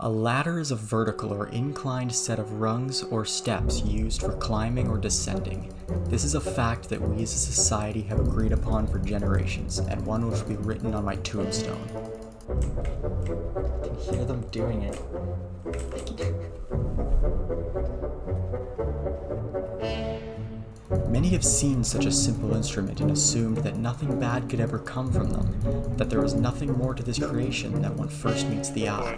A ladder is a vertical or inclined set of rungs or steps used for climbing or descending. This is a fact that we as a society have agreed upon for generations, and one which will be written on my tombstone. I can hear them doing it. Many have seen such a simple instrument and assumed that nothing bad could ever come from them, that there is nothing more to this creation than when first meets the eye.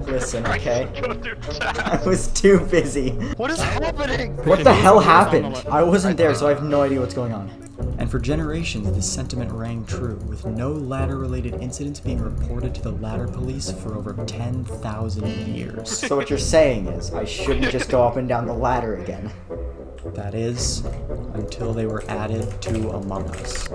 Listen, okay? I was too busy. What is happening? What the hell happened? I wasn't there, so I have no idea what's going on. And for generations, this sentiment rang true, with no ladder-related incidents being reported to the ladder police for over 10,000 years. So what you're saying is, I shouldn't just go up and down the ladder again. That is, until they were added to Among Us.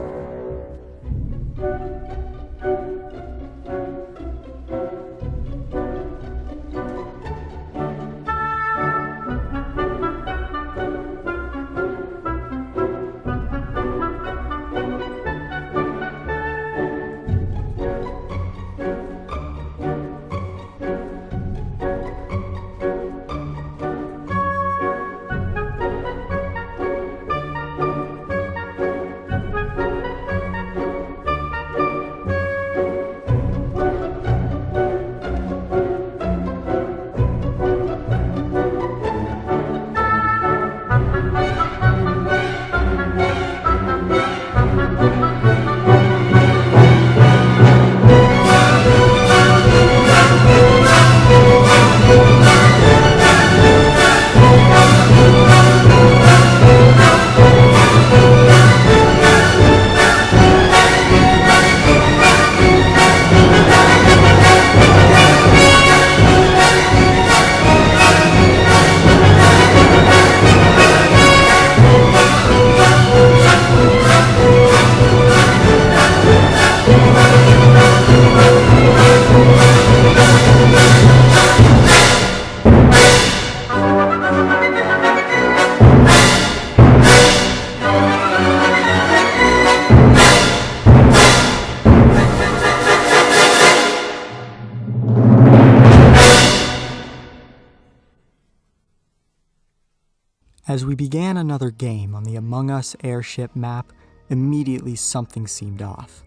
As we began another game on the Among Us airship map, immediately something seemed off.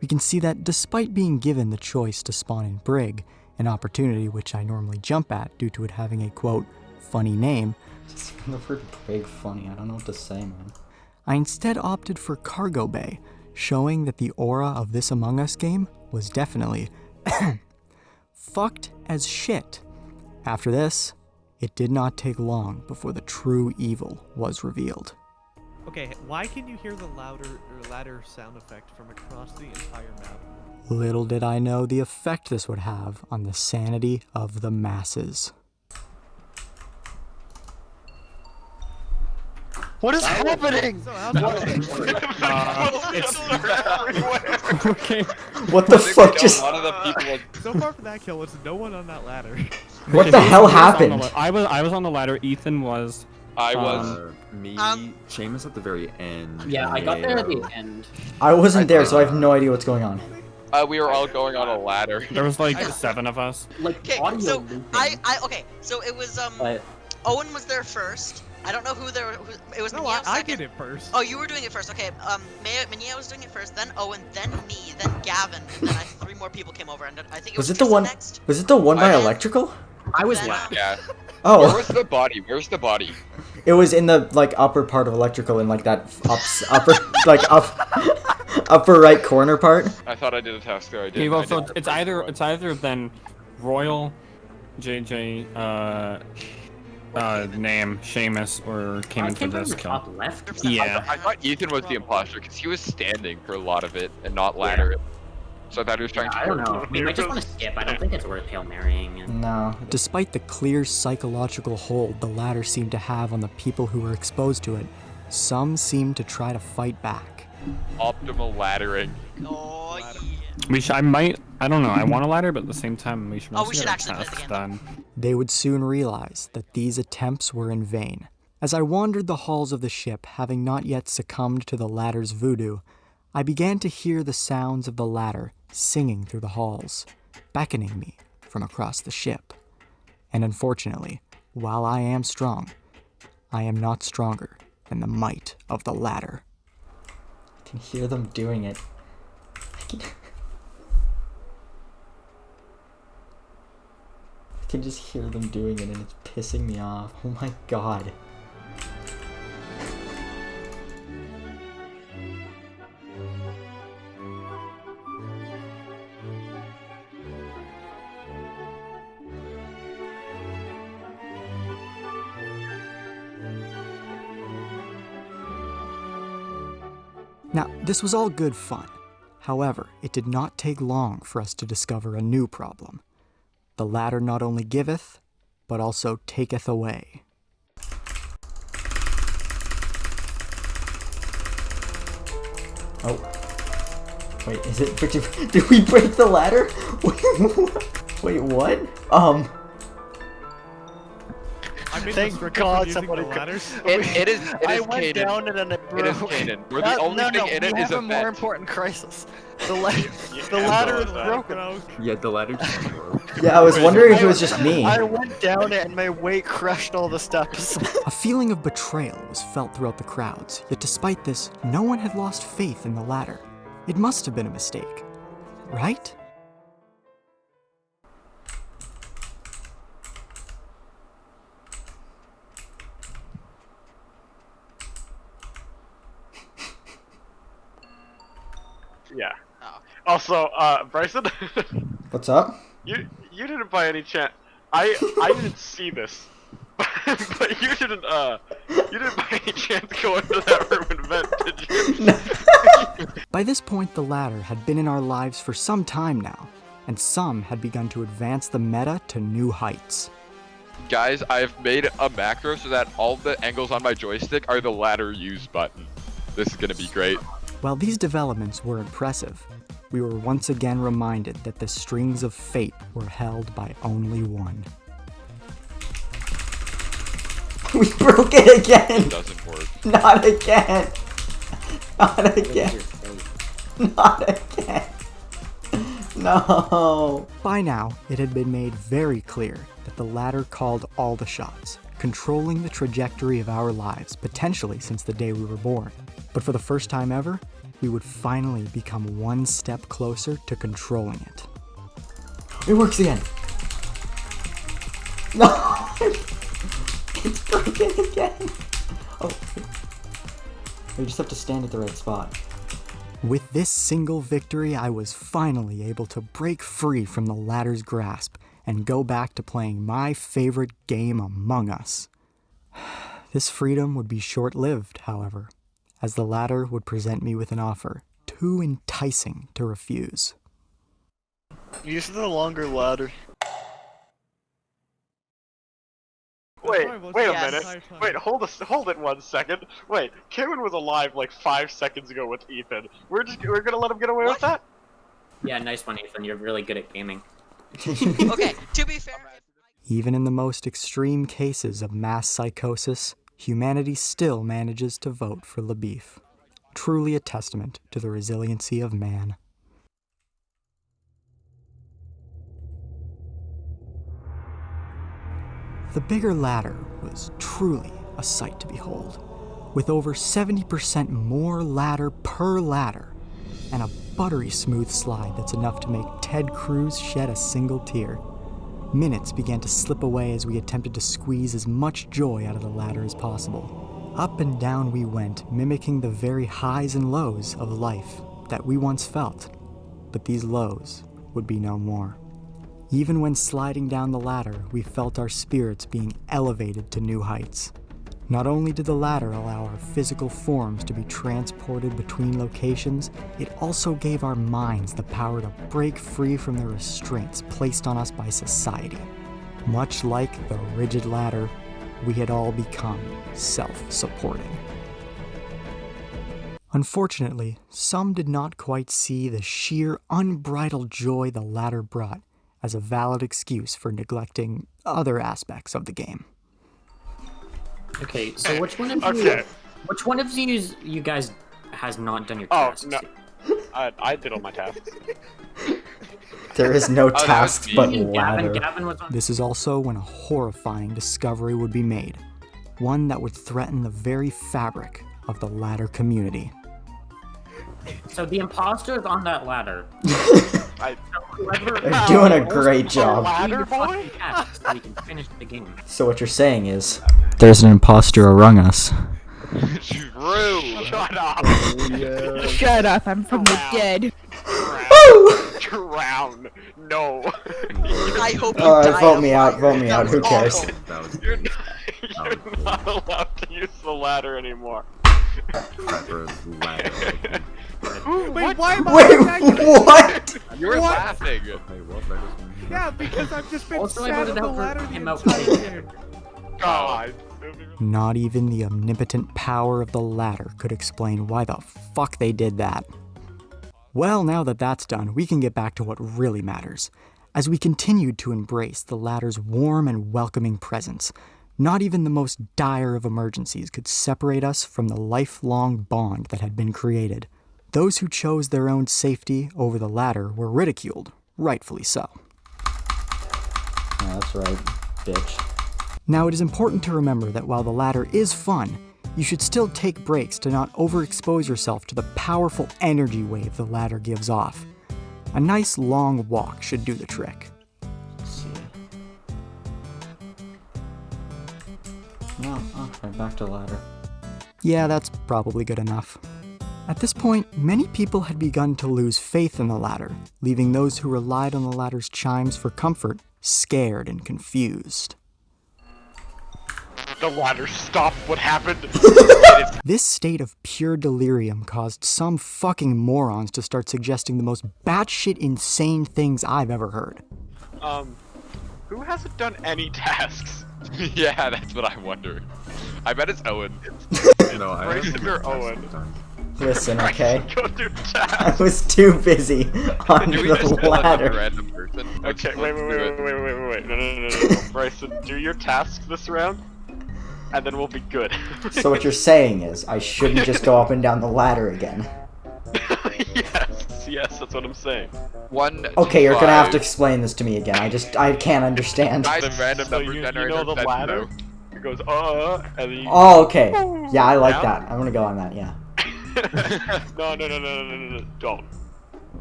We can see that despite being given the choice to spawn in Brig, an opportunity which I normally jump at due to it having a, quote, funny name. Just the word Brig funny, I don't know what to say, man. I instead opted for Cargo Bay, showing that the aura of this Among Us game was definitely fucked as shit. After this, it did not take long before the true evil was revealed. Okay, why can you hear the ladder sound effect from across the entire map? Little did I know the effect this would have on the sanity of the masses. What is happening? So Okay. What the fuck just... One of the people. So far from that kill, it's no one on that ladder. What the hell happened? I was on the ladder. Ethan was. I was. Me, Seamus at the very end. Yeah, I got there at the end. I wasn't there, so I have no idea what's going on. We were all going on a ladder. There was like 7 of us. Like, Okay, audio so looping. okay, so it was But Owen was there first. I don't know who there. It was No, Mania I second. did it first. Oh, you were doing it first. Okay. Mania was doing it first, then Owen, then me, then Gavin, and then 3 more people came over, and I think it was. Was it the Tristan one? Next. Was it the one by I- electrical? I was Then- left. Yeah. Where Oh, was the body? Where's the body? it was in the like upper part of electrical, in like that upper right corner part. I thought I did a task there. I did. Okay, well, so it's either then Royal, JJ, name Seamus, or came I in for came from this the kill. top left. Yeah. I thought Ethan was the imposter because he was standing for a lot of it and not ladder. So I thought he was trying to. I don't know. We might just want to skip. I don't think it's worth Hail Marrying. And... No. Despite the clear psychological hold the ladder seemed to have on the people who were exposed to it, some seemed to try to fight back. Optimal laddering. Oh yeah. I don't know, I want a ladder, but at the same time, we should Oh, also we should get our actually play the tasks game. done. They would soon realize that these attempts were in vain. As I wandered the halls of the ship, having not yet succumbed to the ladder's voodoo, I began to hear the sounds of the ladder singing through the halls, beckoning me from across the ship. And unfortunately, while I am strong, I am not stronger than the might of the ladder. I can hear them doing it. I can just hear them doing it and it's pissing me off. Oh my god. Now, this was all good fun. However, it did not take long for us to discover a new problem. The ladder not only giveth, but also taketh away. Oh. Wait, is it... Did we break the ladder? Wait, what? I made Thank the circuit God for using somebody the got- ladders. It is I went Kaden. down it and it broke. It is Kaden. We're the only thing in it we is have a a more vent. important crisis. The ladder is broken. Yeah, the ladder just broke. Yeah, I was wondering if it was just me. I went down it and my weight crushed all the steps. A feeling of betrayal was felt throughout the crowds, yet despite this, no one had lost faith in the ladder. It must have been a mistake, right? Yeah. Oh. Also, Bryson, What's up? you didn't by any chance. I didn't see this, but you didn't by any chance go into that room and vent, did you? By this point, the ladder had been in our lives for some time now, and some had begun to advance the meta to new heights. Guys, I've made a macro so that all the angles on my joystick are the ladder use button. This is gonna be great. While these developments were impressive, we were once again reminded that the strings of fate were held by only one. We broke it It again! doesn't work. Not again! Not again! Not again! No! By now, it had been made very clear that the ladder called all the shots, controlling the trajectory of our lives, potentially since the day we were born. But for the first time ever, we would finally become one step closer to controlling it. It works again! No! It's broken again! Oh. We just have to stand at the right spot. With this single victory, I was finally able to break free from the ladder's grasp and go back to playing my favorite game, Among Us. This freedom would be short-lived, however, as the ladder would present me with an offer too enticing to refuse. Use the longer ladder. Wait a Yes. minute. Wait, hold it 1 second. Wait, Kevin was alive like 5 seconds ago with Ethan. We're gonna let him get away with that? Yeah, nice one, Ethan. You're really good at gaming. Okay, to be fair, Even in the most extreme cases of mass psychosis, humanity still manages to vote for LaBeef. Truly a testament to the resiliency of man. The bigger ladder was truly a sight to behold, with over 70% more ladder per ladder, and a buttery smooth slide that's enough to make Ted Cruz shed a single tear. Minutes began to slip away as we attempted to squeeze as much joy out of the ladder as possible. Up and down we went, mimicking the very highs and lows of life that we once felt, but these lows would be no more. Even when sliding down the ladder, we felt our spirits being elevated to new heights. Not only did the ladder allow our physical forms to be transported between locations, it also gave our minds the power to break free from the restraints placed on us by society. Much like the rigid ladder, we had all become self-supporting. Unfortunately, some did not quite see the sheer unbridled joy the ladder brought as a valid excuse for neglecting other aspects of the game. Okay, so which one of you? Okay. Which one of you guys has not done your Oh, tasks? no. I did all my tasks. There is no that was tasks me. but Gavin, ladder. Gavin was on. This is also when a horrifying discovery would be made. One that would threaten the very fabric of the ladder community. So the imposter is on that ladder. Whoever They're doing a great job. Ladder do your boy? fucking tasks so we can finish the game. So what you're saying is, there's an imposter among us. True. Shut up. Shut up, I'm from the dead. Drown. No. I hope you Alright, die vote of me out, fire. vote me That out, who was cares? awful. That was You're not allowed to use the ladder anymore. Pepper ladder. Wait, why am I Wait, attacking? what? You're What? laughing. Wait, what? That doesn't mean Yeah, because I've just been Also, I sat on voted the out for ladder the him out entire for game. God. Not even the omnipotent power of the ladder could explain why the fuck they did that. Well, now that that's done, we can get back to what really matters. As we continued to embrace the ladder's warm and welcoming presence, not even the most dire of emergencies could separate us from the lifelong bond that had been created. Those who chose their own safety over the ladder were ridiculed, rightfully so. That's right, bitch. Now, it is important to remember that while the ladder is fun, you should still take breaks to not overexpose yourself to the powerful energy wave the ladder gives off. A nice long walk should do the trick. Let's see. No, right back to ladder. Yeah, that's probably good enough. At this point, many people had begun to lose faith in the ladder, leaving those who relied on the ladder's chimes for comfort scared and confused. The ladder stopped. What happened? This state of pure delirium caused some fucking morons to start suggesting the most batshit insane things I've ever heard. Who hasn't done any tasks? Yeah, that's what I wondered. I bet it's Owen. No, I Bryson haven't or done Owen? tasks sometimes. Listen, okay? Go do I tasks. was too busy on Do we just the kill a ladder. random person? Okay, Let's wait. do it. No. Bryson, do your tasks this round, and then we'll be good. So what you're saying is, I shouldn't just go up and down the ladder again. Yes, that's what I'm saying. 1, Okay, 2, you're gonna have to 5. explain this to me again. I can't understand. Guys, the random So number you generator know the says ladder? no. It goes, and then you... Oh, okay. Yeah, I like Down? that. I'm gonna go on that, yeah. No,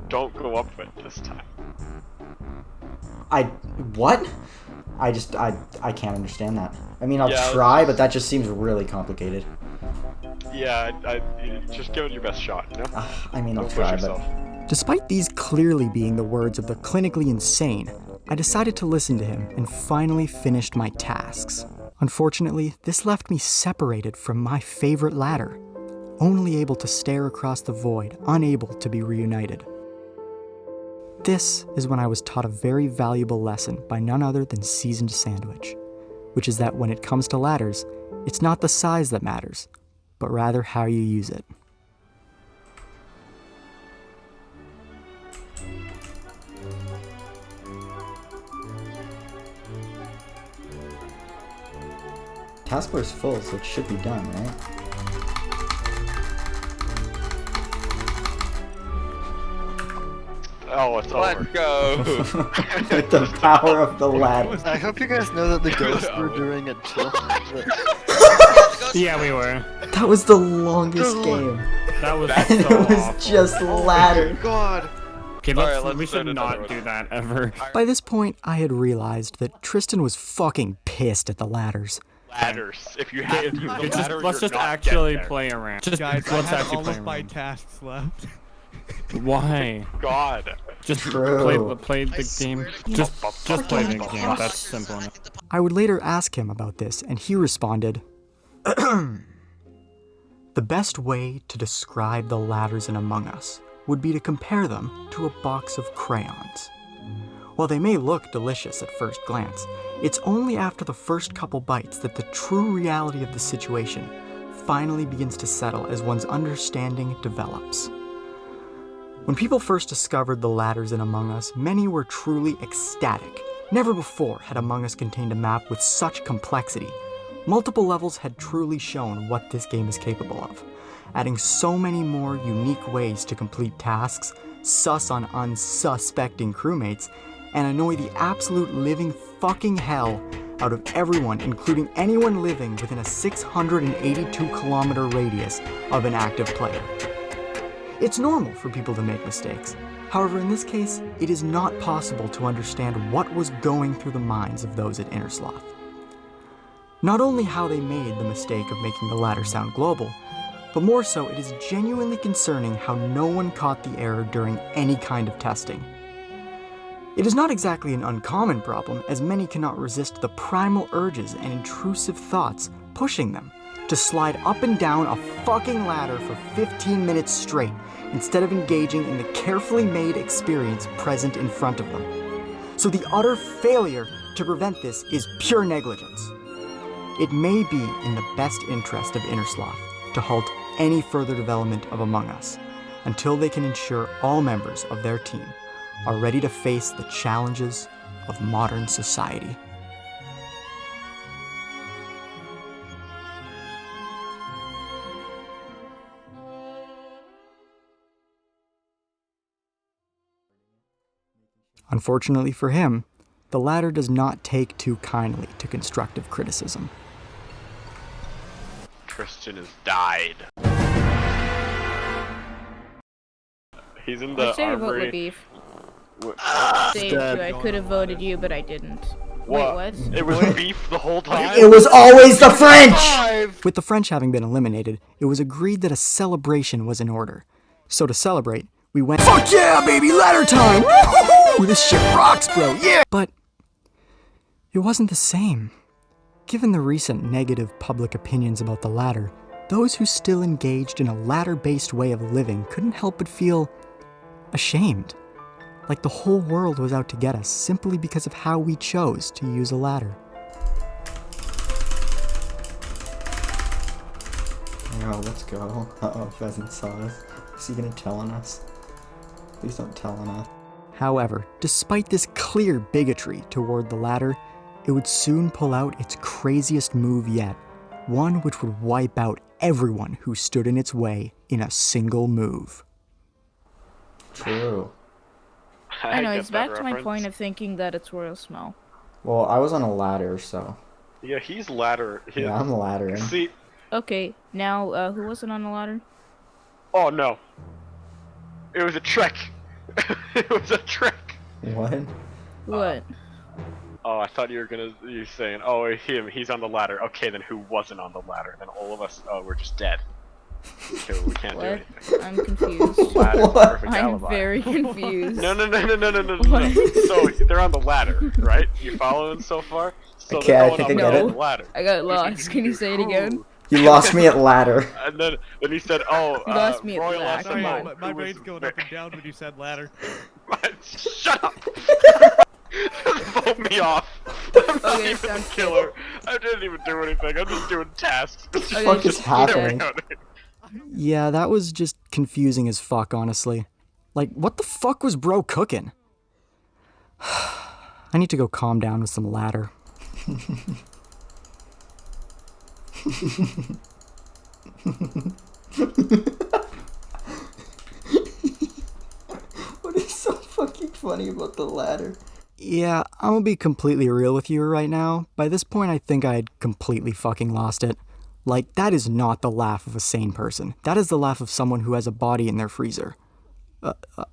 don't go up it this time. What? I can't understand that. I mean, I'll Yeah, try, but that just seems really complicated. Yeah, you just give it your best shot, you know? I mean, I'll Don't push try, yourself. but... Despite these clearly being the words of the clinically insane, I decided to listen to him and finally finished my tasks. Unfortunately, this left me separated from my favorite ladder, only able to stare across the void, unable to be reunited. This is when I was taught a very valuable lesson by none other than Seasoned Sandwich, which is that when it comes to ladders, it's not the size that matters, but rather how you use it. Taskbar's full, so it should be done, right? Oh, it's Let's over. go. With the power of the ladder. I hope you guys know that the ghosts were doing it too. Yeah, we were. That was the longest game. That was And so it was awful. just ladder. God. Okay, Alright, let's we should send another not one. do that ever. By this point, I had realized that Tristan was fucking pissed at the ladders. Ladders. If you have to use the It's just, ladder, let's you're just not actually getting there. play around. Just Guys, I let's have actually all play of my around. tasks left. Why? God. Just True. play I the swear game. to God. Just play the God. game. That's simple enough. I would later ask him about this, and he responded, The best way to describe the ladders in Among Us would be to compare them to a box of crayons. While they may look delicious at first glance, it's only after the first couple bites that the true reality of the situation finally begins to settle as one's understanding develops. When people first discovered the ladders in Among Us, many were truly ecstatic. Never before had Among Us contained a map with such complexity. Multiple levels had truly shown what this game is capable of. adding so many more unique ways to complete tasks, sus on unsuspecting crewmates, and annoy the absolute living fucking hell out of everyone, including anyone living within a 682-kilometer radius of an active player. It's normal for people to make mistakes. However, in this case, it is not possible to understand what was going through the minds of those at Innersloth. Not only how they made the mistake of making the ladder sound global, but more so, it is genuinely concerning how no one caught the error during any kind of testing. It is not exactly an uncommon problem, as many cannot resist the primal urges and intrusive thoughts pushing them to slide up and down a fucking ladder for 15 minutes straight instead of engaging in the carefully made experience present in front of them. So the utter failure to prevent this is pure negligence. It may be in the best interest of Innersloth to halt any further development of Among Us until they can ensure all members of their team are ready to face the challenges of modern society. Unfortunately for him, the latter does not take too kindly to constructive criticism. Christian has died. He's in the Let's say I vote with armory. beef. Wh- Saved you. I could have voted you, but I didn't. What? Wait, what? It was beef the whole time? It was always the French! With the French having been eliminated, it was agreed that a celebration was in order. So to celebrate, we went, fuck yeah, baby, ladder time! Woo-hoo-hoo! This shit rocks, bro, yeah! But it wasn't the same. Given the recent negative public opinions about the ladder, those who still engaged in a ladder-based way of living couldn't help but feel ashamed. Like the whole world was out to get us simply because of how we chose to use a ladder. Yo, let's go. Uh-oh, Pheasant saw us. Is he gonna tell on us? Please don't tell on us. However, despite this clear bigotry toward the ladder, it would soon pull out its craziest move yet, one which would wipe out everyone who stood in its way in a single move. True. I know, get it's that back to my reference. point of thinking that it's Royal Smell. Well, I was on a ladder, so... Yeah, he's ladder. Yeah, I'm laddering. See, Okay, now, who wasn't on the ladder? oh no. It was a trick. It was a trick. What? What? Oh, I thought you were saying, oh, he's on the ladder. Okay, then who wasn't on the ladder? Then all of us, we're just dead. So we can't do What? anything. I'm confused. Ladder's the perfect I'm alibi. very confused. No. What? So they're on the ladder, right? You following so far? So Okay, they're I going think on I get the it. ladder. I got lost. Can you say it again? You lost me at ladder. And then he said, oh, You lost me at Royal ladder. Sorry, SMO. my who brain's was going up and down when you said ladder. Shut up! Vote me off. I'm not Okay, even a sounds killer. I didn't even do anything. I'm just doing tasks. What the fuck is happening? Yeah, that was just confusing as fuck, honestly. Like, what the fuck was bro cooking? I need to go calm down with some ladder. What is so fucking funny about the ladder? Yeah, I'm gonna be completely real with you right now. By this point, I think I had completely fucking lost it. Like, that is not the laugh of a sane person. That is the laugh of someone who has a body in their freezer.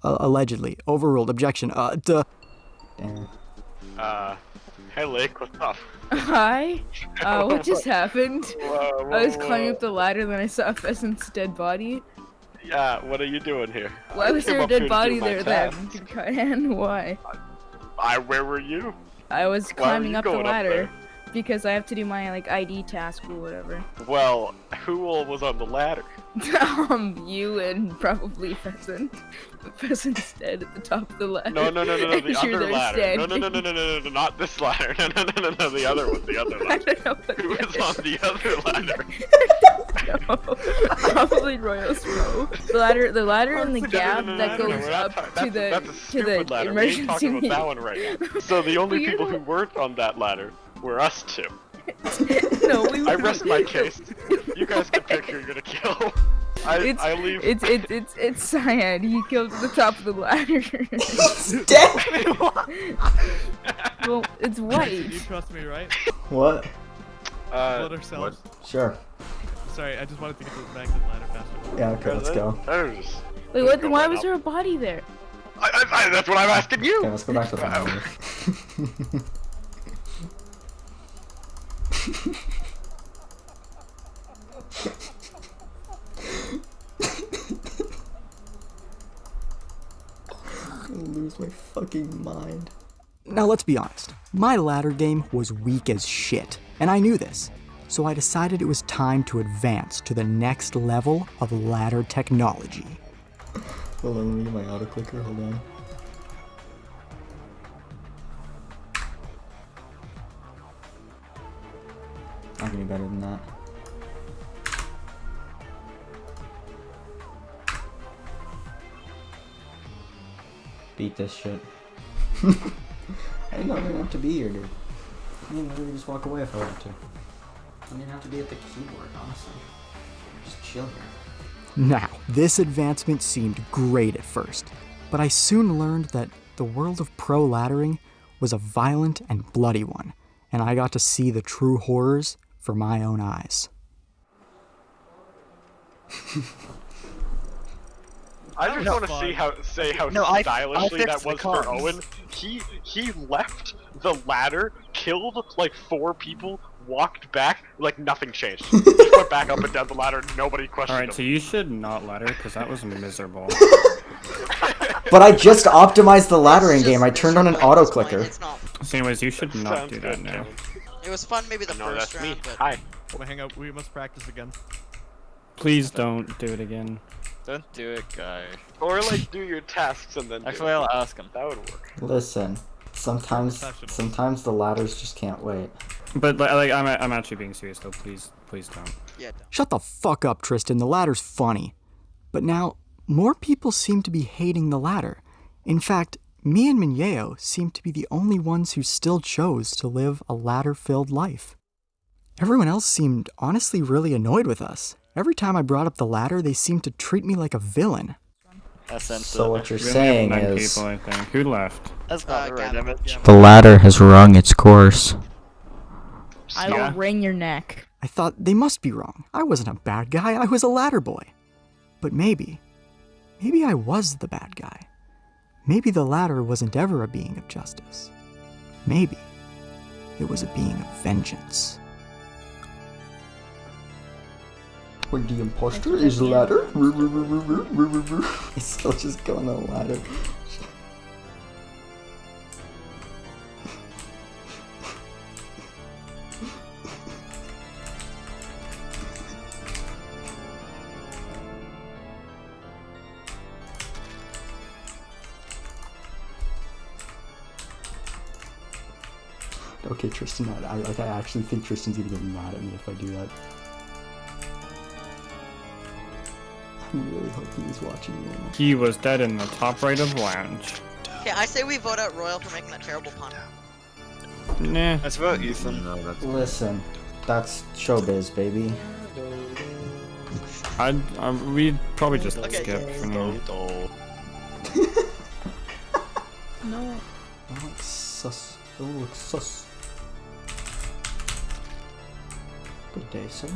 Allegedly. Overruled. Objection. Duh. Damn. Hey Lake, what's up? Hi? What just happened? Whoa, I was climbing up the ladder, then I saw a pheasant's dead body. Yeah, what are you doing here? Why was came there a up here dead to body do my there then? tasks. Kyan, why? Where were you? I was Why were climbing you up the going up ladder there? because I have to do my like ID task or whatever. Well, who all was on the ladder? You and probably Pheasant. Pheasant's dead at the top of the ladder. No, the You're other there ladder. standing. No, not this ladder. No, the other one, the other I ladder. don't know what Who the was on the other ladder? No, probably Royal Smoke. The ladder in the gap that No, goes we're not up talking- to that's a the stupid ladder. We ain't emergency talking about that meeting. one right now. So the only Well, people you're who weren't on that ladder were us two. No, we I rest my case. You guys can pick who you're gonna kill. I leave. It's Cyan. He killed at the top of the ladder. Dead. Well, it's You white. trust me, right? What? Split ourselves. Sure. Sorry, I just wanted to get back to the ladder faster. Yeah. Okay. Let's go. Wait, what? Why was there a body there? That's what I'm asking you. Okay. Let's go back to the ladder. I'm gonna lose my fucking mind. Now let's be honest, my ladder game was weak as shit, and I knew this. So I decided it was time to advance to the next level of ladder technology. Hold on, let me get my auto clicker. Hold on. I can do better than that. Beat this shit. I didn't know I didn't have to be here, dude. I didn't literally just walk away if I wanted to. I didn't have to be at the keyboard, honestly. Just chill here. Now, this advancement seemed great at first, but I soon learned that the world of pro laddering was a violent and bloody one, and I got to see the true horrors for my own eyes. I just want to see how stylishly that was for Owen. He left the ladder, killed like 4 people, walked back, like nothing changed. He just went back up and down the ladder, nobody questioned Alright, him. so you should not ladder, because that was miserable. But I just optimized the laddering game. I turned on an auto clicker. So anyways, you should not do that now. It was fun maybe the No, first that's me. round, but Hi. We'll hang out. We must practice again. Please don't do it again. Don't do it, guy. Or like do your tasks and then. Actually, I'll ask him. That would work. Listen, sometimes the ladders just can't wait. But like, I'm actually being serious though. Please don't. yeah. Shut the fuck up, Tristan. The ladder's funny. But now, more people seem to be hating the ladder. In fact, me and Minyeo seem to be the only ones who still chose to live a ladder-filled life. Everyone else seemed honestly really annoyed with us. Every time I brought up the ladder, they seemed to treat me like a villain. So what you're We only saying have 9 is people, I think. Who left? That's not the right image. the ladder has rung its course. I will wring your neck. I thought they must be wrong. I wasn't a bad guy, I was a ladder boy. But maybe I was the bad guy. Maybe the ladder wasn't ever a being of justice. Maybe it was a being of vengeance. When the imposter is the ladder. He's still just going on the ladder. Okay, Tristan, I actually think Tristan's gonna get mad at me if I do that. I'm really hoping he's watching me right now. He was dead in the top right of lounge. Okay, I say we vote out Royal for making that terrible pun. Nah. Let's vote Ethan. No, that's Listen, that's showbiz, baby. We'd probably just Okay, skip for now. No. That looks sus. That looks sus. Good day, sir.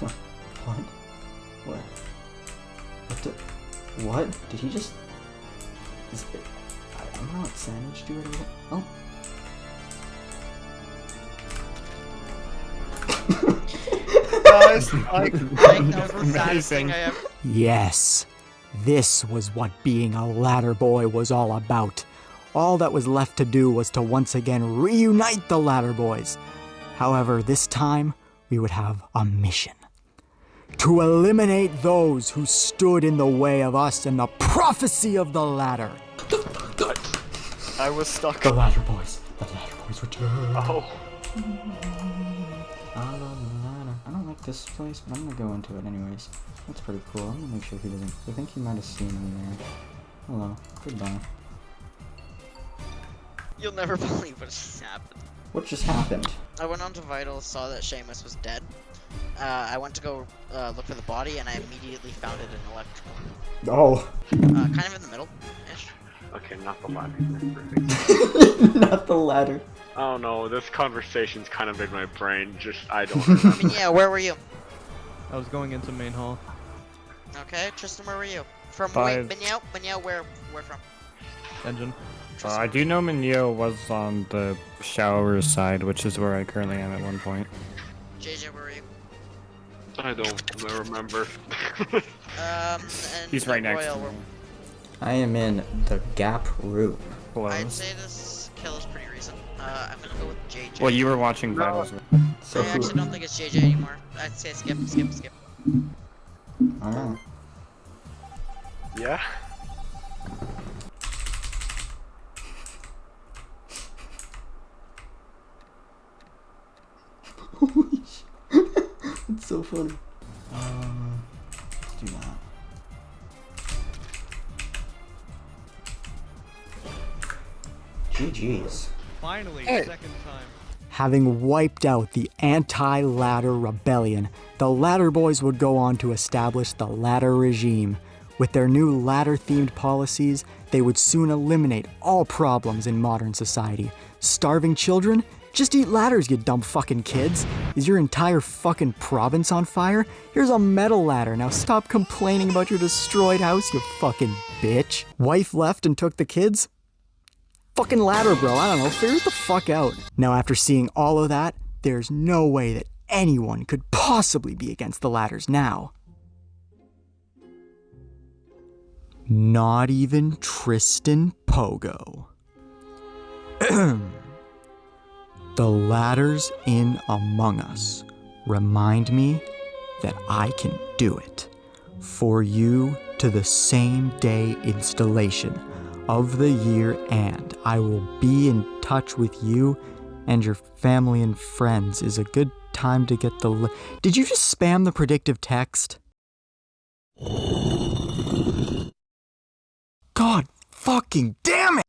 What? What? What the? What? Did he just? Is it? I don't know what sandwich do it. Oh. Guys, I never Amazing. Yes, this was what being a ladder boy was all about. All that was left to do was to once again reunite the ladder boys. However, this time we would have a mission. To eliminate those who stood in the way of us and the prophecy of the ladder. I was stuck. The ladder boys. The ladder boys return. Oh. I don't like this place, but I'm gonna go into it anyways. That's pretty cool. I'm gonna make sure he doesn't. I think he might have seen me there. Hello. Goodbye. You'll never believe what just happened. What just happened? I went on to Vitals, saw that Seamus was dead, I went to go look for the body, and I immediately found it in electrical. Oh. Kind of in the middle-ish. Okay, not the ladder. Not the ladder. Oh no, this conversation's kind of in my brain. I don't remember. I mean, yeah, where were you? I was going into main hall. Okay, Tristan, where were you? From Five. Minyao, where from? Engine. I do know Mineo was on the shower side, which is where I currently am at one point. JJ, where were you? I don't remember. And He's right next Royal, to me. I am in the gap room. I'd say this kill is pretty recent. I'm gonna go with JJ. Well, you were watching Vitals. So I actually don't think it's JJ anymore. I'd say skip. Alright. Yeah. It's so funny. Let's do that. GG's. Finally, Hey. second time. Having wiped out the anti-ladder rebellion, the Ladder Boys would go on to establish the ladder regime. With their new ladder-themed policies, they would soon eliminate all problems in modern society. Starving children? Just eat ladders, you dumb fucking kids. Is your entire fucking province on fire? Here's a metal ladder. Now stop complaining about your destroyed house, you fucking bitch. Wife left and took the kids? Fucking ladder, bro. I don't know. Figure it the fuck out. Now, after seeing all of that, there's no way that anyone could possibly be against the ladders now. Not even Tristan Pogo. The ladders in Among Us remind me that I can do it. For you to the same day installation of the year, and I will be in touch with you and your family and friends is a good time to get the Did you just spam the predictive text? God fucking damn it!